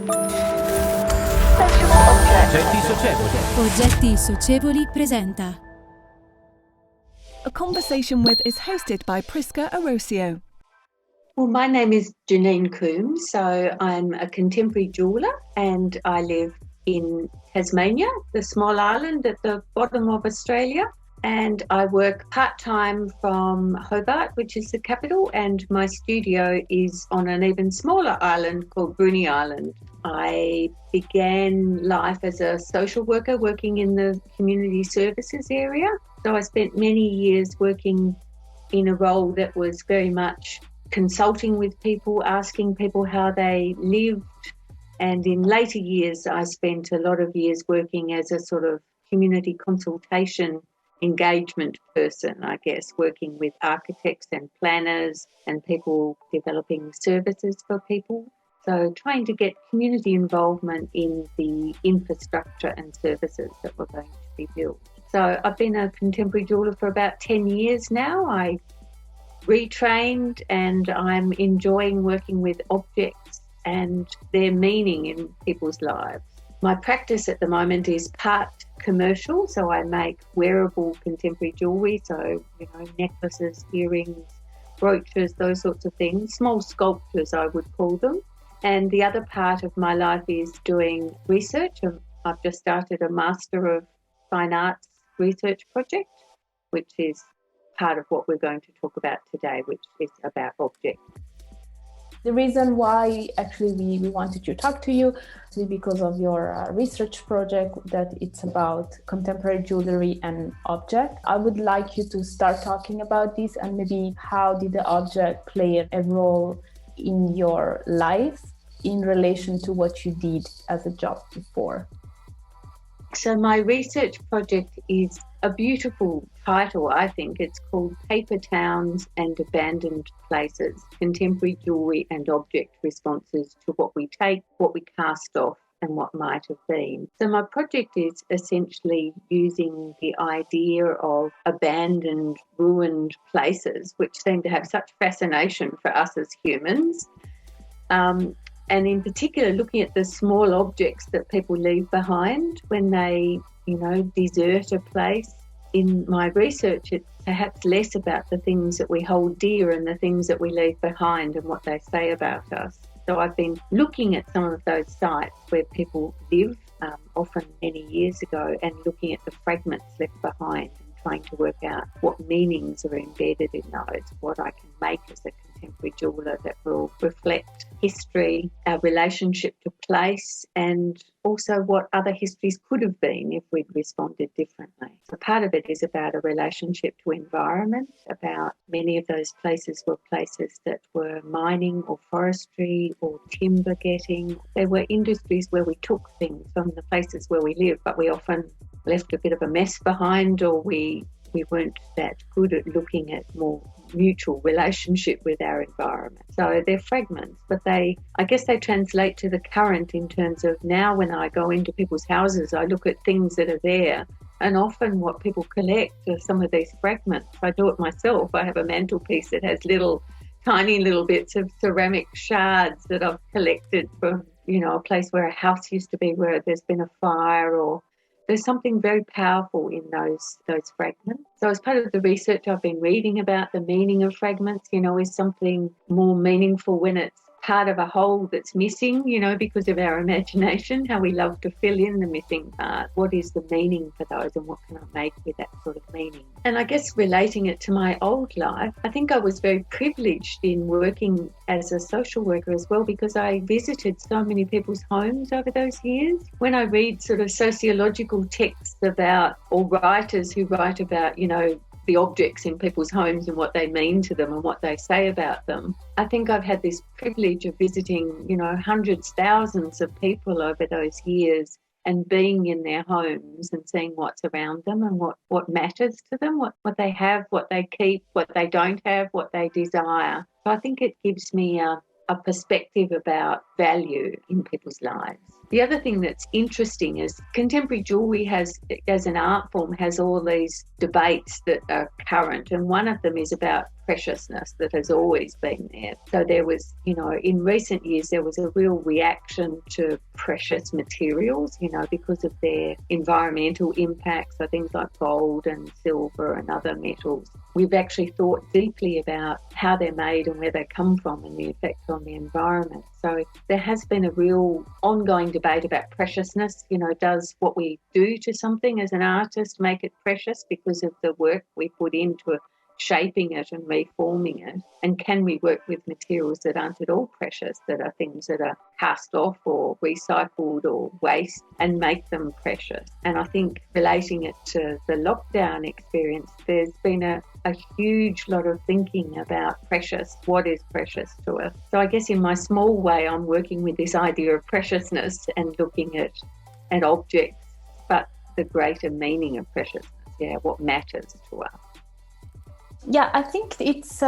Oggetti socievoli. Oggetti Socievoli presenta. A Conversation With is hosted by Prisca Arosio. Well, my name is Janine Coombs, so I'm a contemporary jeweller and I live in Tasmania, the small island at the bottom of Australia. And I work part-time from Hobart, which is the capital, and my studio is on an even smaller island called Bruny Island. I began life as a social worker working in the community services area. So I spent many years working in a role that was very much consulting with people, asking people how they lived. And in later years, I spent a lot of years working as a sort of community consultation engagement person, I guess, working with architects and planners and people developing services for people. So trying to get community involvement in the infrastructure and services that were going to be built. So I've been a contemporary jeweller for about 10 years now. I retrained and I'm enjoying working with objects and their meaning in people's lives. My practice at the moment is part commercial, so I make wearable contemporary jewellery, so, necklaces, earrings, brooches, those sorts of things, small sculptures I would call them. And the other part of my life is doing research. I've just started a Master of Fine Arts research project, which is part of what we're going to talk about today, which is about objects. The reason why actually we wanted to talk to you is because of your research project that it's about contemporary jewelry and object. I would like you to start talking about this and maybe how did the object play a role in your life in relation to what you did as a job before. So my research project is a beautiful title, I think. It's called Paper Towns and Abandoned Places, Contemporary Jewellery and Object Responses to What We Take, What We Cast Off and What Might Have Been. So my project is essentially using the idea of abandoned, ruined places, which seem to have such fascination for us as humans. And in particular, looking at the small objects that people leave behind when they, desert a place. In my research, it's perhaps less about the things that we hold dear and the things that we leave behind and what they say about us. So I've been looking at some of those sites where people live, often many years ago, and looking at the fragments left behind and trying to work out what meanings are embedded in those, what I can make as a contemporary jeweller that will reflect history, our relationship to place, and also what other histories could have been if we'd responded differently. So part of it is about a relationship to environment, about many of those places were places that were mining or forestry or timber getting. They were industries where we took things from the places where we live, but we often left a bit of a mess behind, or we weren't that good at looking at more mutual relationship with our environment. So they're fragments, but I guess they translate to the current in terms of now when I go into people's houses, I look at things that are there, and often what people collect are some of these fragments. I do it myself. I have a mantelpiece that has tiny little bits of ceramic shards that I've collected from, a place where a house used to be where there's been a fire, or there's something very powerful in those fragments. So as part of the research, I've been reading about the meaning of fragments. Is something more meaningful when it's part of a whole that's missing, because of our imagination, how we love to fill in the missing part. What is the meaning for those, and what can I make with that sort of meaning? And I guess relating it to my old life, I think I was very privileged in working as a social worker as well, because I visited so many people's homes over those years. When I read sort of sociological texts about, or writers who write about, the objects in people's homes and what they mean to them and what they say about them, I think I've had this privilege of visiting, hundreds, thousands of people over those years and being in their homes and seeing what's around them and what matters to them, what they have, what they keep, what they don't have, what they desire. So I think it gives me a perspective about value in people's lives. The other thing that's interesting is contemporary jewellery has, as an art form, has all these debates that are current, and one of them is about preciousness that has always been there. So there was, in recent years, there was a real reaction to precious materials, because of their environmental impacts, so things like gold and silver and other metals. We've actually thought deeply about how they're made and where they come from and the effect on the environment. So there has been a real ongoing debate about preciousness. Does what we do to something as an artist make it precious because of the work we put into shaping it and reforming it? And can we work with materials that aren't at all precious, that are things that are cast off or recycled or waste, and make them precious? And I think relating it to the lockdown experience, there's been a huge lot of thinking about precious, what is precious to us. So I guess in my small way, I'm working with this idea of preciousness and looking at objects, but the greater meaning of preciousness, what matters to us. Yeah, I think it's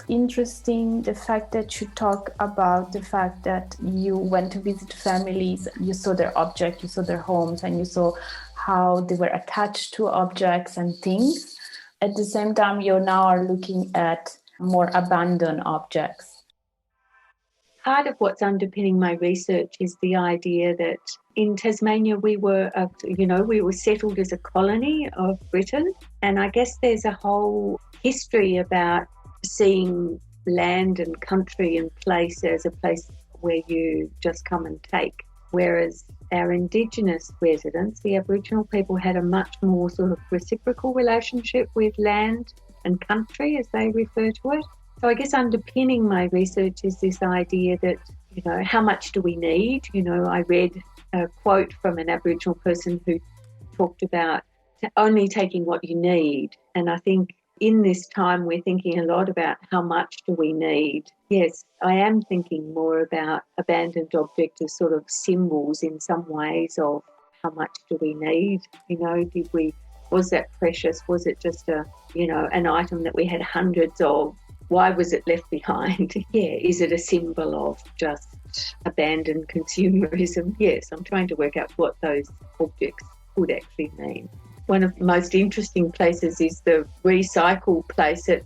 interesting the fact that you talk about the fact that you went to visit families, you saw their objects, you saw their homes, and you saw how they were attached to objects and things. At the same time, you now are looking at more abandoned objects. Part of what's underpinning my research is the idea that in Tasmania we were settled as a colony of Britain, and I guess there's a whole history about seeing land and country and place as a place where you just come and take, whereas our Indigenous residents, the Aboriginal people, had a much more sort of reciprocal relationship with land and country, as they refer to it. So I guess underpinning my research is this idea that, how much do we need? I read a quote from an Aboriginal person who talked about only taking what you need. And I think in this time we're thinking a lot about how much do we need. Yes, I am thinking more about abandoned objects as sort of symbols in some ways of how much do we need? Was that precious? Was it just an item that we had hundreds of? Why was it left behind? Is it a symbol of just abandoned consumerism? Yes, I'm trying to work out what those objects would actually mean. One of the most interesting places is the recycle place at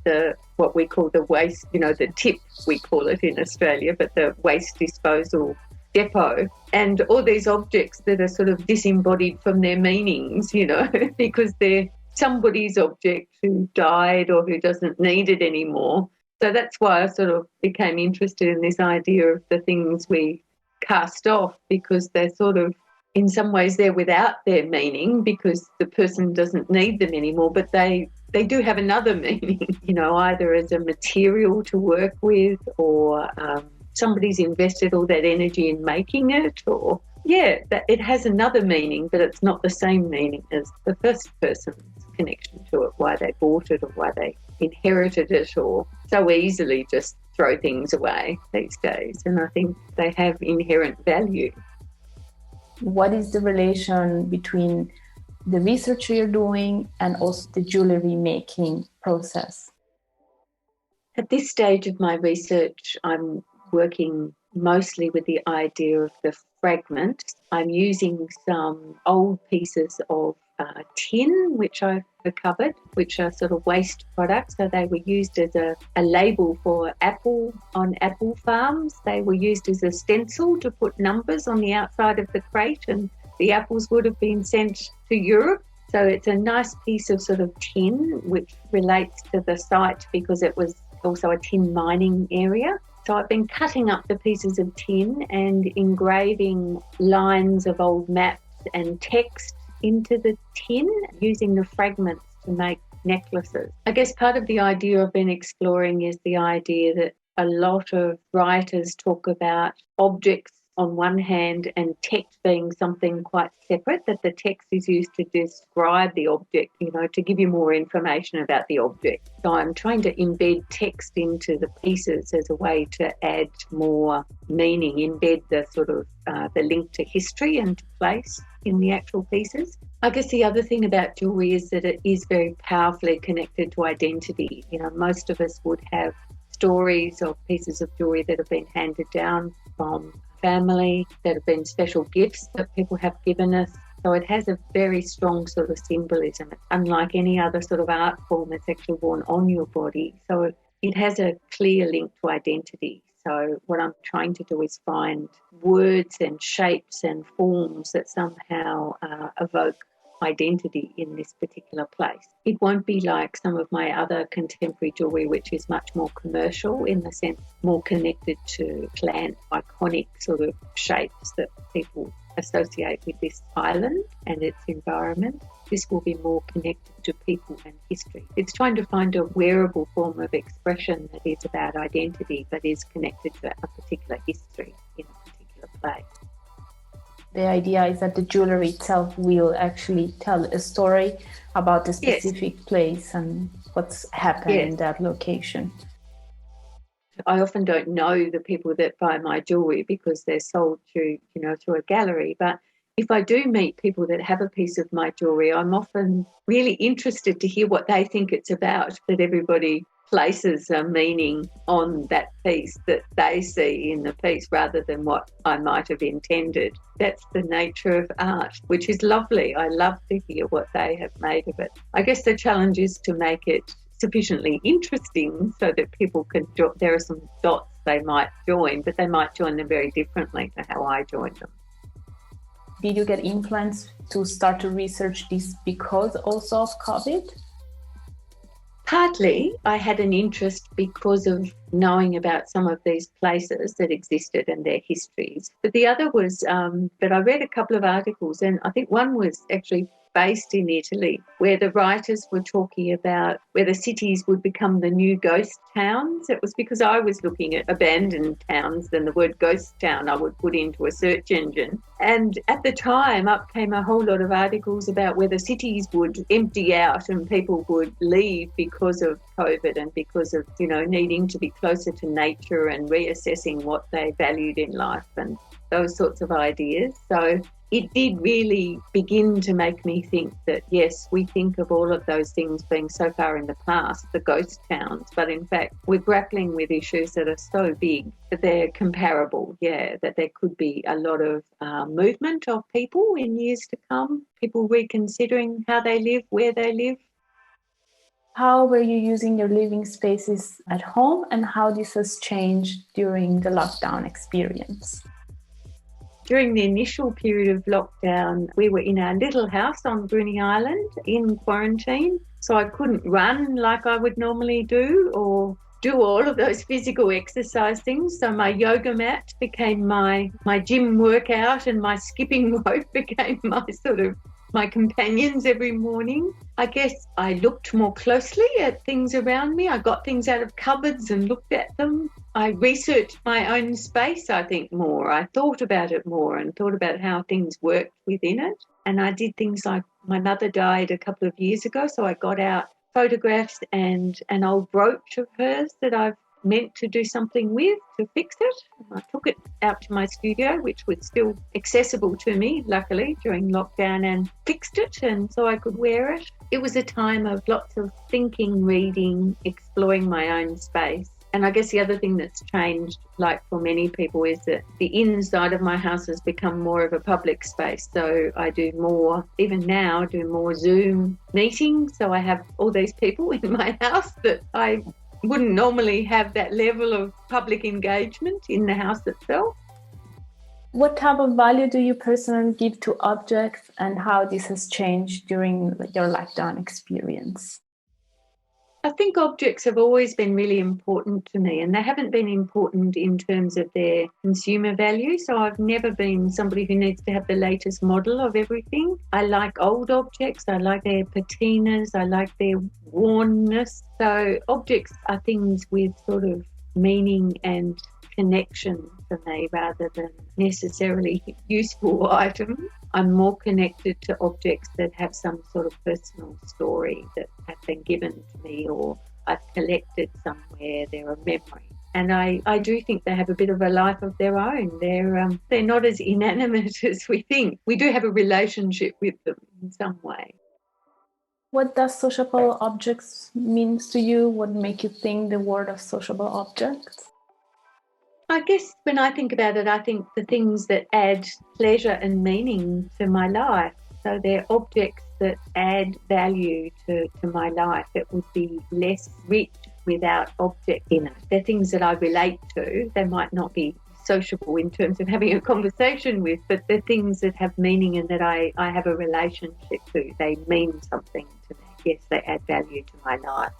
what we call the waste, the tip we call it in Australia, but the waste disposal depot, and all these objects that are sort of disembodied from their meanings, because they're somebody's object who died or who doesn't need it anymore. So that's why I sort of became interested in this idea of the things we cast off, because they're sort of, in some ways, they're without their meaning because the person doesn't need them anymore, but they do have another meaning, either as a material to work with or somebody's invested all that energy in making it, or that it has another meaning, but it's not the same meaning as the first person's connection to it, why they bought it or why they inherited it, or so easily just throw things away these days. And I think they have inherent value. What is the relation between the research you're doing and also the jewellery making process? At this stage of my research, I'm working mostly with the idea of the fragment. I'm using some old pieces of tin, which I've recovered, which are sort of waste products. So they were used as a label for apple on apple farms. They were used as a stencil to put numbers on the outside of the crate, and the apples would have been sent to Europe. So it's a nice piece of sort of tin, which relates to the site because it was also a tin mining area. So I've been cutting up the pieces of tin and engraving lines of old maps and text into the tin, using the fragments to make necklaces. I guess part of the idea I've been exploring is the idea that a lot of writers talk about objects on one hand and text being something quite separate, that the text is used to describe the object, to give you more information about the object. So I'm trying to embed text into the pieces as a way to add more meaning, embed the sort of the link to history and to place in the actual pieces. I guess the other thing about jewellery is that it is very powerfully connected to identity. Most of us would have stories of pieces of jewellery that have been handed down from family, that have been special gifts that people have given us. So it has a very strong sort of symbolism. Unlike any other sort of art form, it's actually worn on your body. So it has a clear link to identity. So what I'm trying to do is find words and shapes and forms that somehow evoke identity in this particular place. It won't be like some of my other contemporary jewellery, which is much more commercial in the sense more connected to plant, iconic sort of shapes that people associate with this island and its environment. This will be more connected to people and history. It's trying to find a wearable form of expression that is about identity but is connected to a particular history in a particular place. The idea is that the jewellery itself will actually tell a story about a specific place and what's happened in that location. I often don't know the people that buy my jewellery because they're sold through a gallery. But if I do meet people that have a piece of my jewellery, I'm often really interested to hear what they think it's about, that everybody places a meaning on that piece that they see in the piece rather than what I might have intended. That's the nature of art, which is lovely. I love to hear what they have made of it. I guess the challenge is to make it sufficiently interesting so that people can there are some dots they might join, but they might join them very differently to how I joined them. Did you get influenced to start to research this because also of COVID? Partly, I had an interest because of knowing about some of these places that existed and their histories. But the other was that I read a couple of articles, and I think one was actually based in Italy, where the writers were talking about whether cities would become the new ghost towns. It was because I was looking at abandoned towns, and the word ghost town I would put into a search engine. And at the time, up came a whole lot of articles about whether cities would empty out and people would leave because of COVID and because of, needing to be closer to nature and reassessing what they valued in life and those sorts of ideas. So it did really begin to make me think that, yes, we think of all of those things being so far in the past, the ghost towns, but in fact we're grappling with issues that are so big that they're comparable, that there could be a lot of movement of people in years to come, people reconsidering how they live, where they live. How were you using your living spaces at home and how this has changed during the lockdown experience? During the initial period of lockdown, we were in our little house on Bruny Island in quarantine, so I couldn't run like I would normally do or do all of those physical exercise things. So my yoga mat became my gym workout, and my skipping rope became my companions every morning. I guess I looked more closely at things around me. I got things out of cupboards and looked at them. I researched my own space, I think, more. I thought about it more and thought about how things worked within it. And I did things like, my mother died a couple of years ago, so I got out photographs and an old brooch of hers that I've meant to do something with to fix it. I took it out to my studio, which was still accessible to me, luckily, during lockdown, and fixed it, and so I could wear it. It was a time of lots of thinking, reading, exploring my own space. And I guess the other thing that's changed, like for many people, is that the inside of my house has become more of a public space. So I do more, even now, Zoom meetings. So I have all these people in my house that I wouldn't normally have that level of public engagement in the house itself. What type of value do you personally give to objects and how this has changed during your lockdown experience? I think objects have always been really important to me, and they haven't been important in terms of their consumer value. So I've never been somebody who needs to have the latest model of everything. I like old objects. I like their patinas. I like their wornness. So objects are things with sort of meaning and connection for me rather than necessarily useful items. I'm more connected to objects that have some sort of personal story that have been given to me or I've collected somewhere. They're a memory. And I do think they have a bit of a life of their own. They're not as inanimate as we think. We do have a relationship with them in some way. What does sociable objects mean to you? What make you think the word of sociable objects? I guess when I think about it, I think the things that add pleasure and meaning to my life. So they're objects that add value to my life. It would be less rich without object in it. They're things that I relate to. They might not be sociable in terms of having a conversation with, but they're things that have meaning and that I have a relationship to. They mean something to me. Yes, they add value to my life.